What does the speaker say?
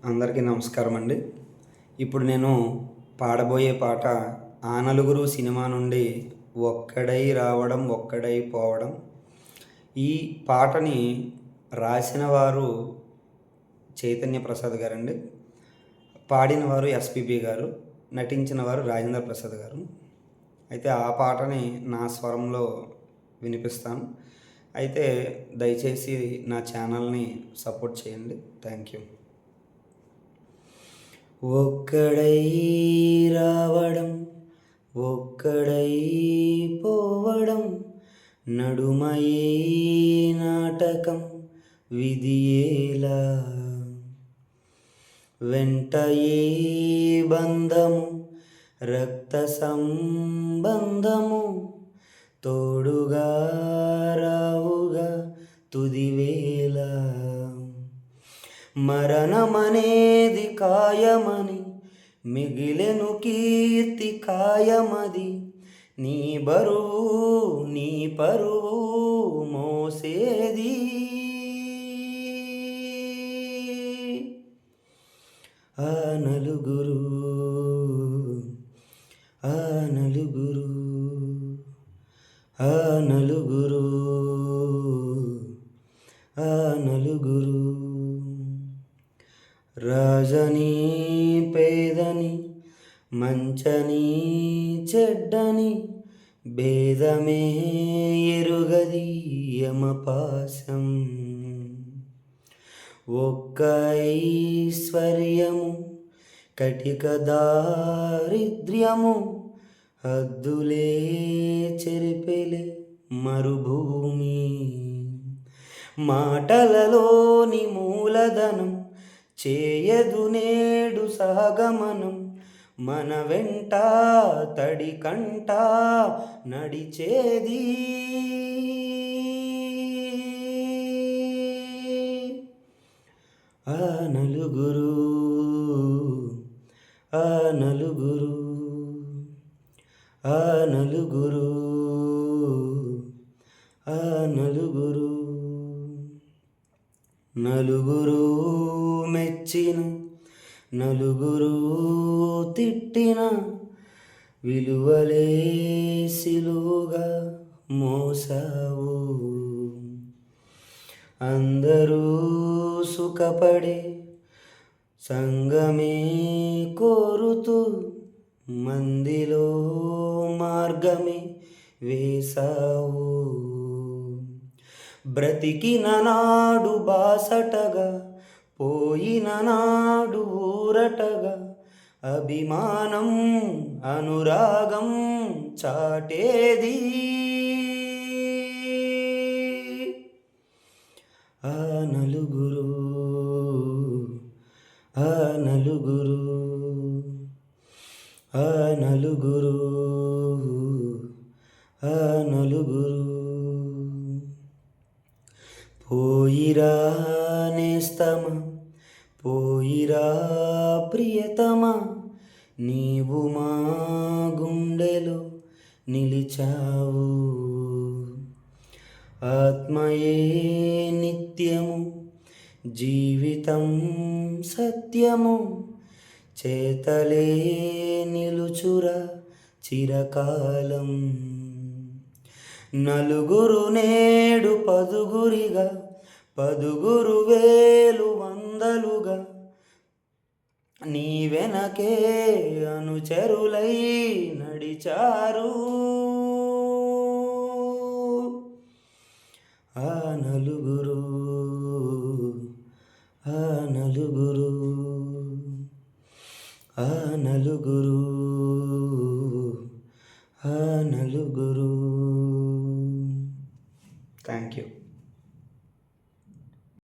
అందరికీ నమస్కారం అండి. ఇప్పుడు నేను పాడబోయే పాట 'ఆ నలుగురు' సినిమా నుండి 'ఒక్కడై రావడం ఒక్కడై పోవడం'. ఈ పాటని రాసిన వారు చైతన్య ప్రసాద్ గారండి. పాడిన వారు ఎస్‌పీబీ గారు. నటించిన వారు రాజేంద్ర ప్రసాద్ గారు. అయితే ఆ పాటని నా స్వరంలో వినిపిస్తాను. అయితే దయచేసి నా ఛానల్‌ని సపోర్ట్ చేయండి. Thank you. ఒక్కడై రావడం ఒక్కడై పోవడం, నడుమయే నాటకం విధియేలా, వెంటయే బంధము రక్త సంబంధము, తోడుగా రావుగా తుదివేళ, మరణమనేది ఖాయమని మిగిలెను కీర్తి ఖాయమది, నీ బరువు నీ పరువు మోసేది. ఆ నలుగురు ఆ నలుగురు ఆ నలుగురు ఆ నలుగురు, రాజని పేదని మంచని చెడ్డని భేదమే ఎరుగది యమపాశం, ఒక్క ఐశ్వర్యము కటిక దారిద్ర్యము, హద్దులే చెరిపెలే మరుభూమి, మాటలలోని మూలధనం చేయదు నేడు సహగమనం, మన వెంట తడి కంట నడిచేది. ఆ నలుగురు ఆ నలుగురు ఆ నలుగురు ఆ నలుగురు, నలుగురు మెచ్చిన నలుగురు తిట్టిన, విలువలే సిలువగా మోసావు, అందరూ సుఖపడే సంగమే కోరుతూ మందిలో మార్గమే వేసావు, బ్రతికిన నాడు బాసటగా పోయిన నాడు ఊరటగా, అభిమానం అనురాగం చాటేది. ఆ నలుగురు ఆ నలుగురు ఆ నలుగురు ఆ నలుగురు, పోయిరా నేస్తమా పోయిరా ప్రియతమా, నీవు మా గుండెలో నిలిచావు, ఆత్మయే నిత్యము జీవితం సత్యము, చేతలే నిలుచురా చిరకాలం, నలుగురు నేడు పదుగురిగా పదుగురు వేలు వందలుగా, నీ వెనకే అనుచరులై నడిచారు. ఆ నలుగురు ఆ నలుగురు ఆ నలుగురు ఆ నలుగురు. Thank you.